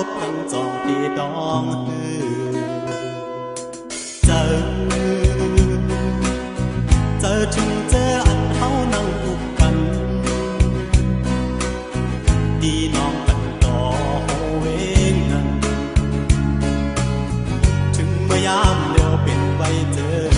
บทั้งจองที่ดองเจอถึงเจออันเฮานั่งอุกกันดีน้องกันต่อเวงนั้นถึงเมื่อยามเดียวเป็นไว้เจอเ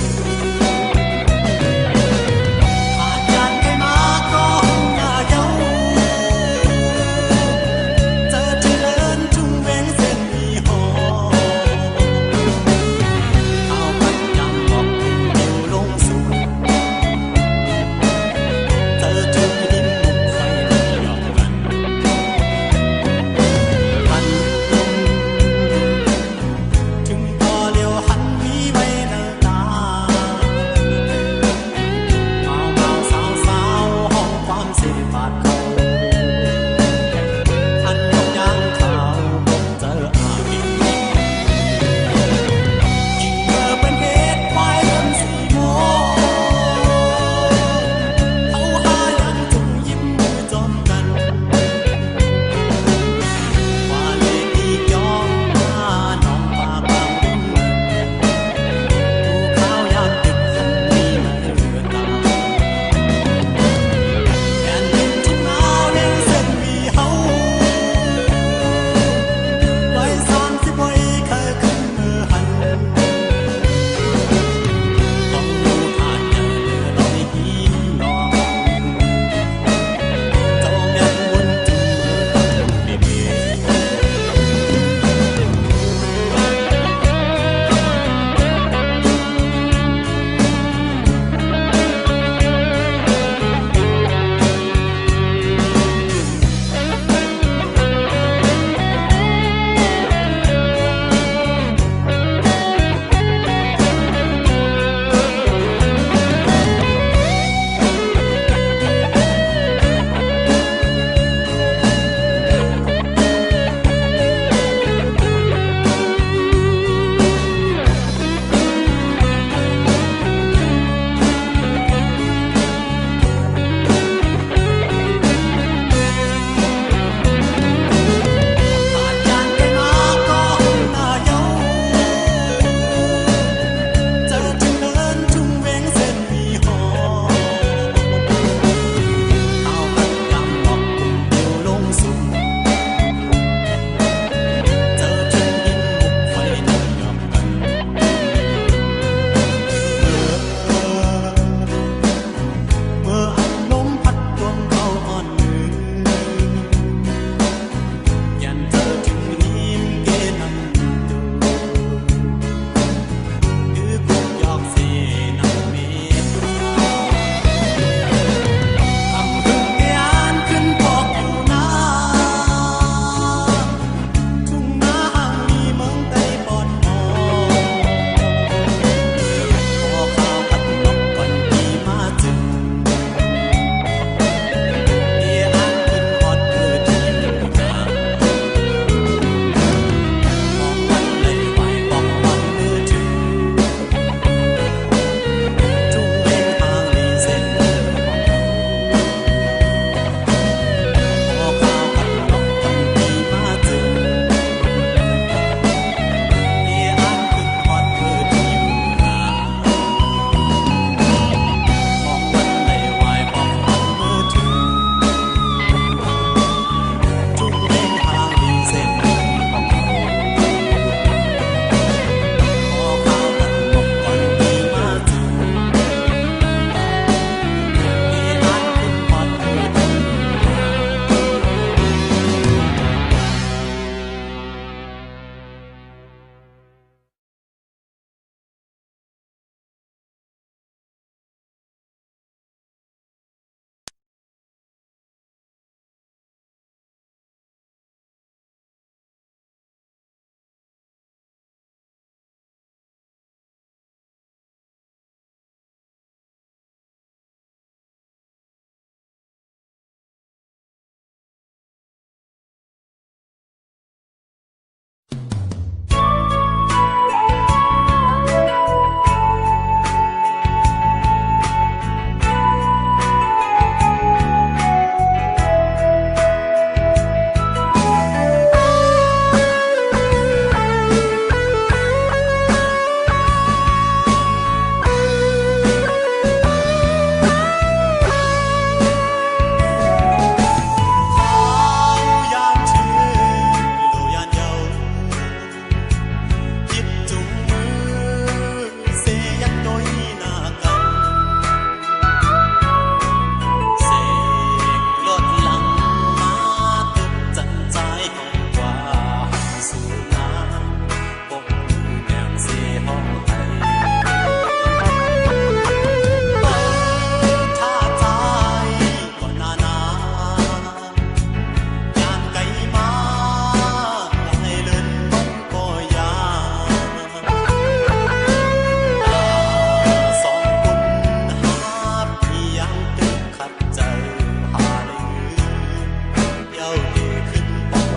วดีขึ้นบ่ไหว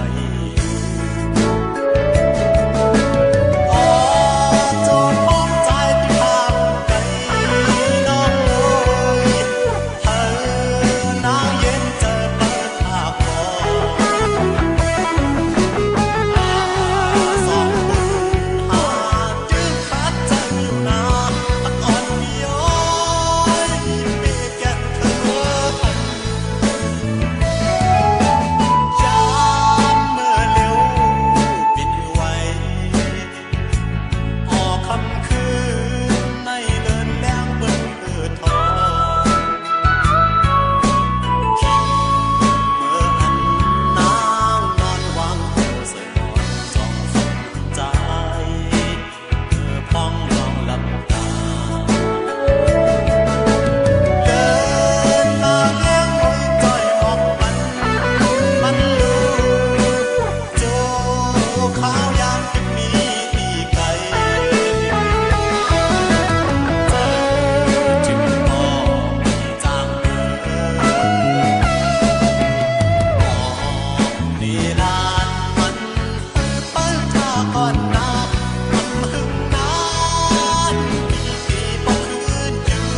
พอโจทย์ของใจที่ทำไกลน้องโอยเธอนางเย็นเจอเปิดหากบ่สองคนหาจื้อคัดใจอยู่นาพักอ่อนมีย้อยมีแก่เธอทันยามเมื่อเร็วบินไวออกคำคืนในเดินแดงเบิ่งเอือทองคิงเมื่ออันนางนอนวางหัวใส่หมอนจ้องฝันใจเมื่อพ้องลองหลับตาเดินลางแย้งหอยจ้อยออกมันลูโจขาวยามที่มีตีไก่เจอจึงบ่มีจางเดินลีลานมันเปิ้ลท่าก่อนหน้ามันหึงนานปีบ่คืนอยู่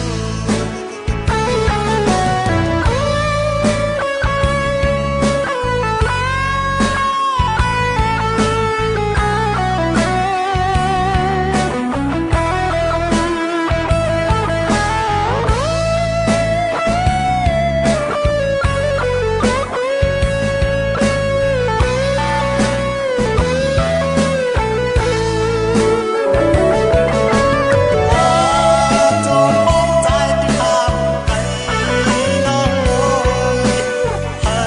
โจทย์ของใจที่ทำไกลน้องโอยเธอ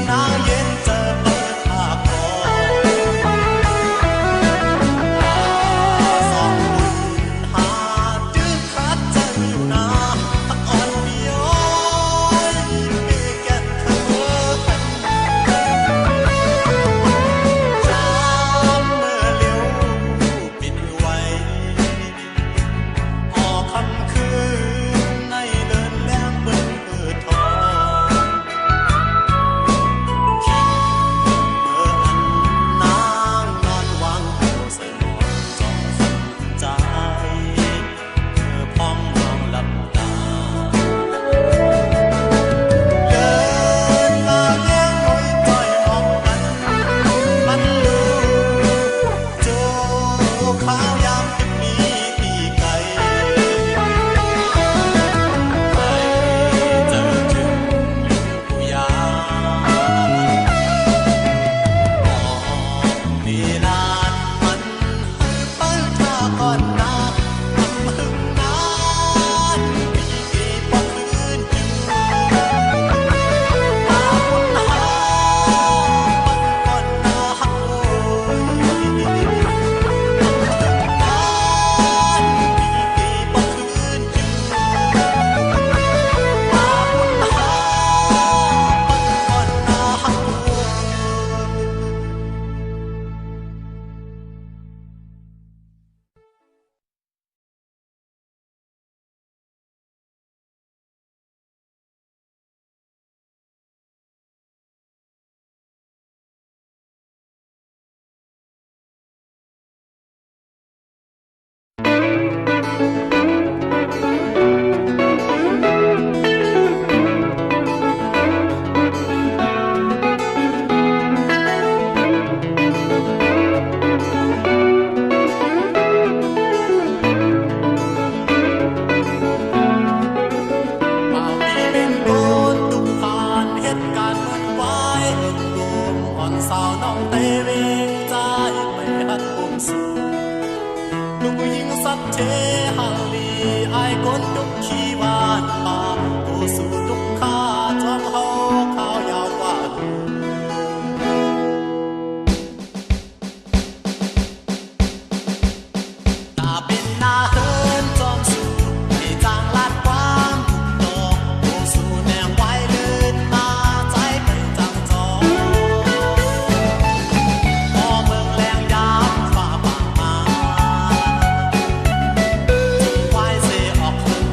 นางเย็นเจอเปิดหากบ่สองคนหาจื้อคัดใจอยู่นาพักอ่อนมีย้อยมีแก่เธอทันยามเมื่อเร็วบินไวออกคำคืนในเดินแลงเบิ่งเอือทองคิงเมื่ออันนางนอนวางหัวใส่หมอนจ้องฝันใจเมื่อพ้องลองหลับตาเดินลางแย้งหอยจ้อยออกมันลูโจขาวยามที่มีตีไก่ไปเจอจึงอยู่ยามลีลานมันเปิ้ลท่าก่อนหน้ามันหึงนานปีบ่คืนอยู่ตาบุญหามันก่อนหน้าโอยมันหึงนานปีบ่คืนอยู่ตาบุญหามันก่อนหน้าโอยบ่าวปีเป็นโดนทุกผ่านเหตุการณ์เหมือนวายเอิ้นรวมอ่อนสาวน้องเตเวงใจไม่หัดปุ่มสูลูกผู้หญิงสัตย์เทหังลีอายคนทุกขี้หวานป่าตัวสู่ทุกข้าจอมเฮาข้าวยาวกว่า ตาเป็นหน้าเฮินจอมสู่ที่จางลาดความถูกตอกโตสู่แนวไว้เลื่นมาใจไปจังจองพอเมืองแรงยามฟ้าบางมาจึงไว้เสออกคืน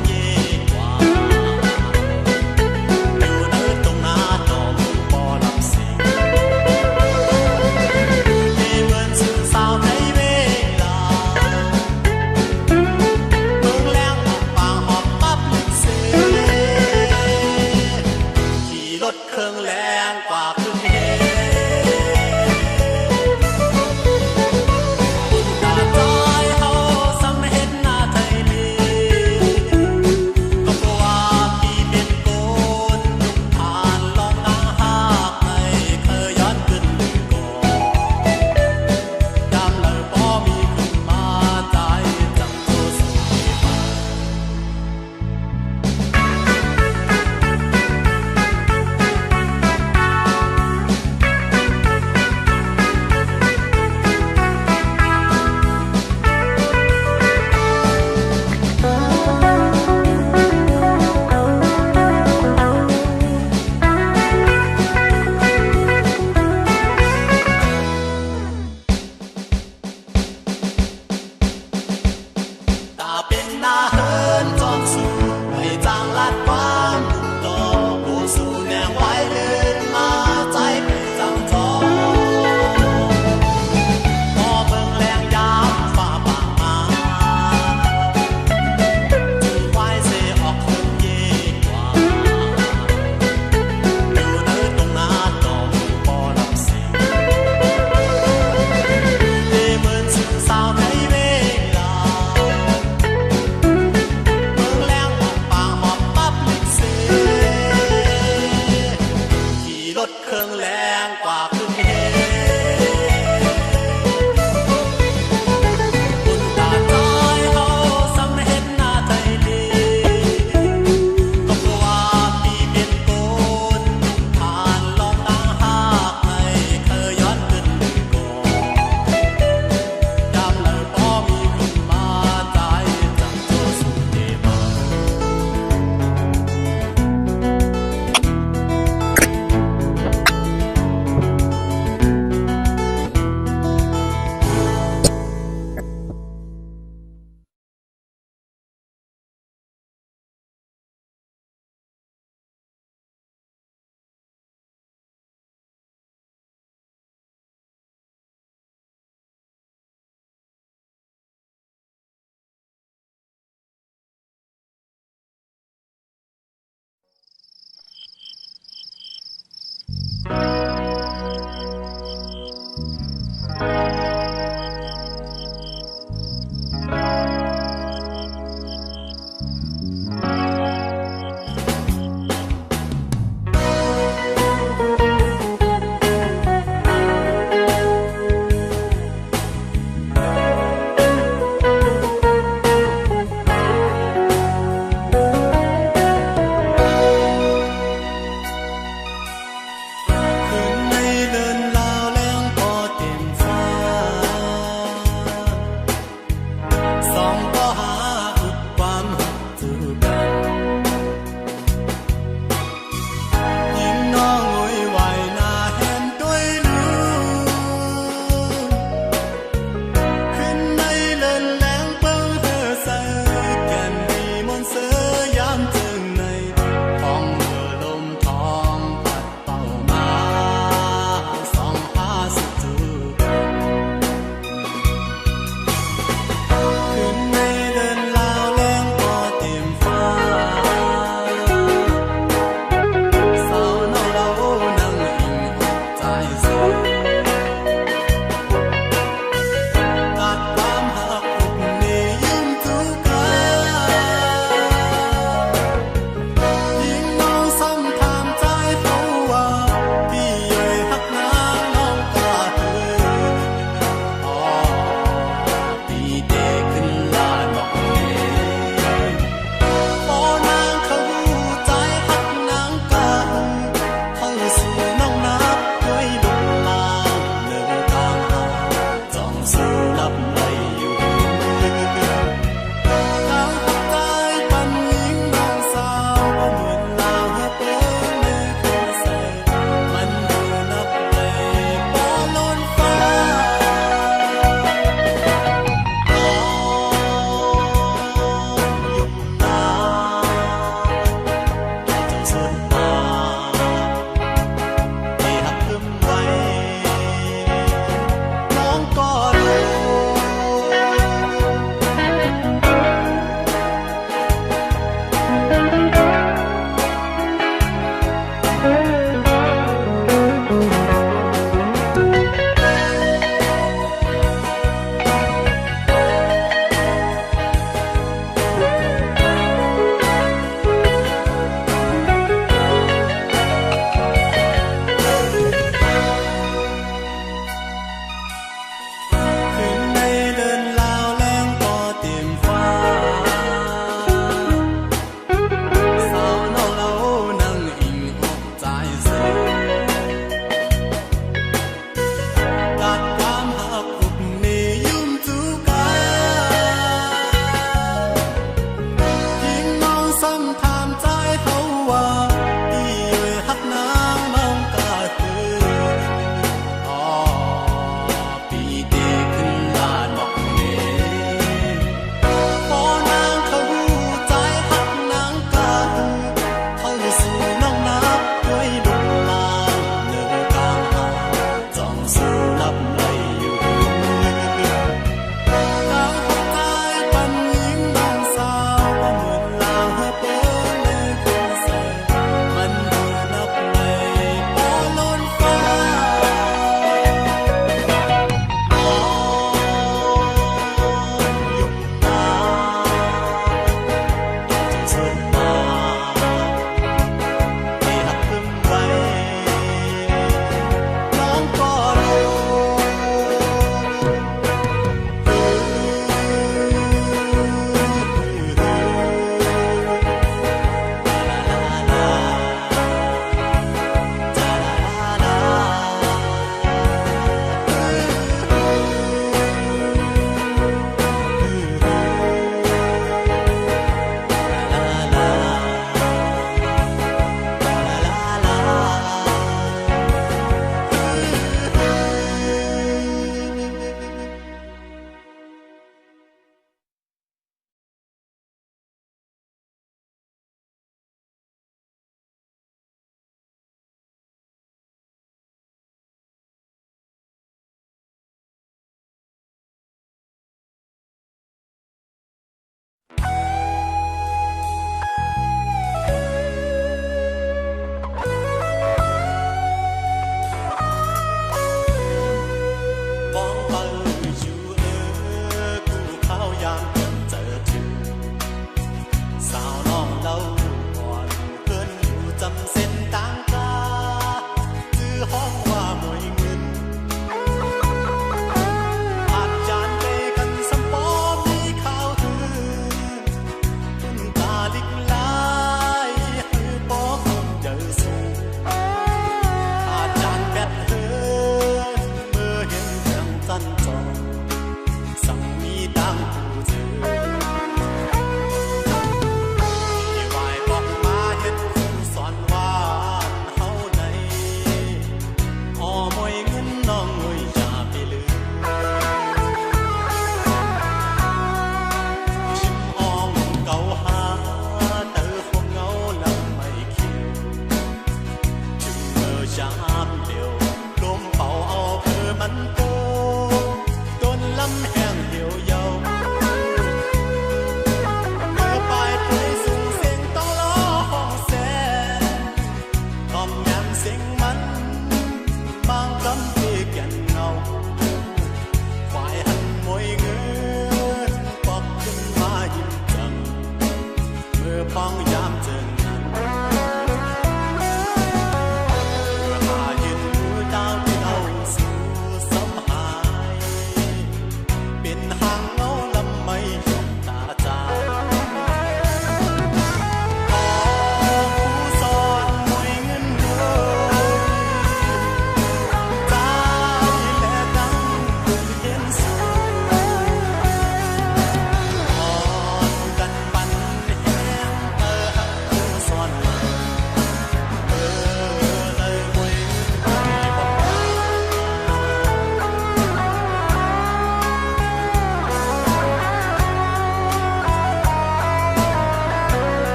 คืองแรงกว่าครึ่งเหบุญตาใจเฮาสำเห็นหน้าใจดีก็เพราะว่าพี่เป็นคนผ่านลองตั้งหากให้เคยย้อนขึ้นก่อนยามเลยพอมีขึ้นมาใจจังโจสุดเดมา ก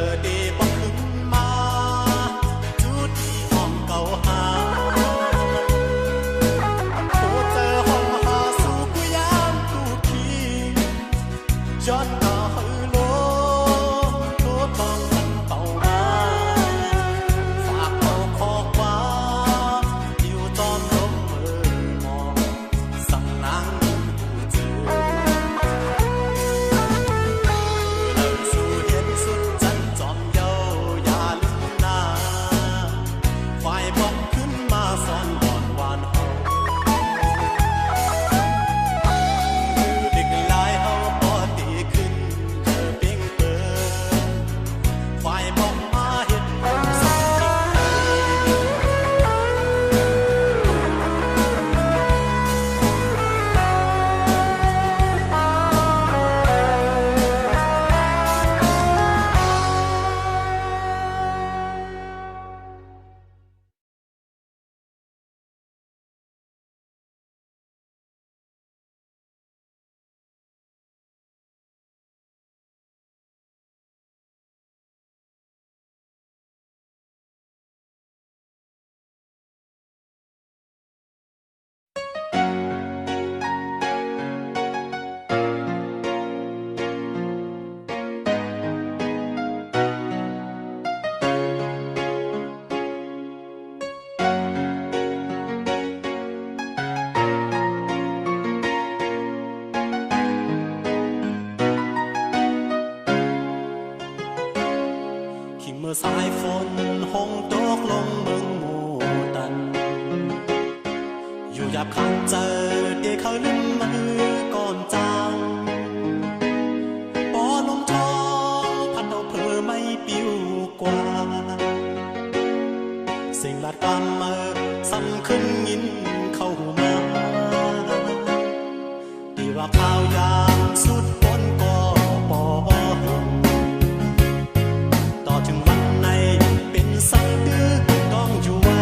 อดีบ่ขึ้นมาจุดที่ห้องเก่าหาโคเจอห้องหาสู่กุยามตูขี้ย้อนต่อหือโลโทษบางมันเป่ามาฝากเอาขอความอยู่ตอนลมมือมองสั่งนางผู้เจอสู่เห็นสุดจันจอมเยาอย่าลืมหน้าฝ่ายบอกขึ้นมาซ่อนก่อนวานเฮาเด็กหลายเฮาพอดีขึ้นเธอเพ่งเปิดฝ่ายบอกมาเห็นผมสักทีที่เมื่อสายฝนหงตกลงเมืองหมู่ตันอยู่หยาบคันเจอเดี๋ยวเขาลืมมือก่อนจางปอลมทองพัดเอาเพอไม่ปิวกว่าสิ่งลาดกำเมื่อซ้ำขึ้นยินเข้ามาดีว่าข่าวยามสุดปนก็ปอต่อถึงวันในเป็นสังดื้อต้องอยู่ไว้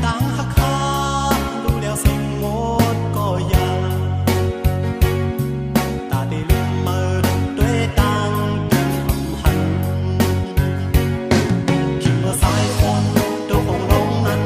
ตั้งหักขารู้แล้วสิ่งหมดก็ยาตาได้ลืมเมื่อด้วยตังดึงหำหันคิดเมื่อสายฝนตัวของลงนั้น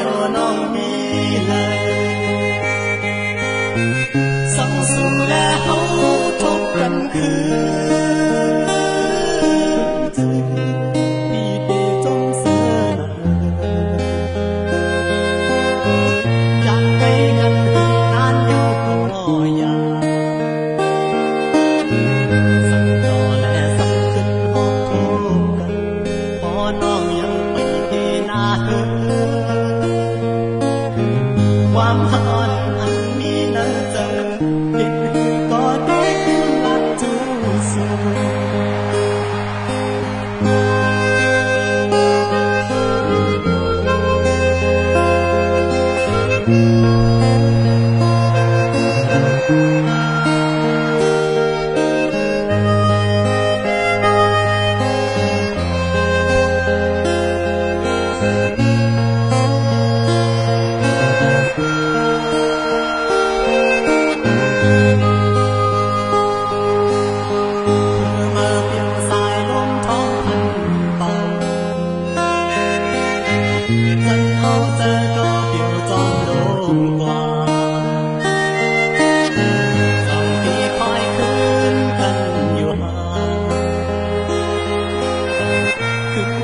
ดี๋ยวน้องมีเลยส่องสู่แลเฮาทบกันคืนดีเดจงเสนอยากไปกันที่นานอยู่ก็อยากสั่งต่อและสั่งขึ้นหกโทกันพอน้องยังไม่เทนาเธอความหอนอันมีนั้นเจอเห็นก็ได้รักจูสู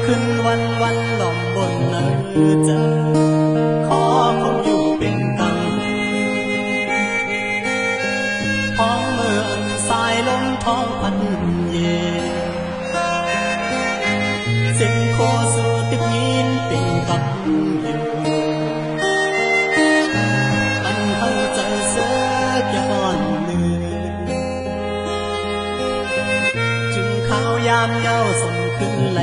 ขึ้นวันหล่อมบนเนื้อเจอขอคงอยู่เป็นกังห้องเมื่ออันสายลมท้องพันเย็นเสียงโคสู่ติดยินเป็นกับอยู่ปันเฮาใจเสือกย้อนเลือจึงข้าวยามเย้าส่งขึ้นไหล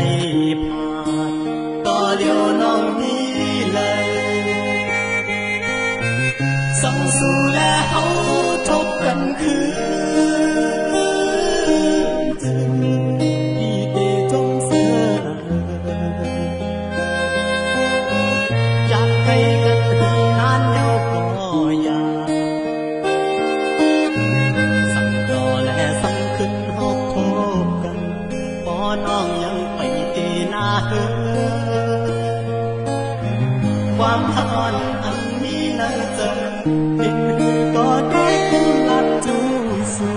ต่อเดียวน้องมีเลยส่องสู่แลเฮาทบกันคืนดีเดจงเสืออยากให้กันที่นานเดียวก็อยากสั่งต่อและสั่งขึ้นหกโทบกันพอน้องยังไปเตนาเธอความหอนอันนี้นั้นเจอเห็นก็ได้รักจูสู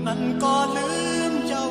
นั้นก็ลืมเจ้า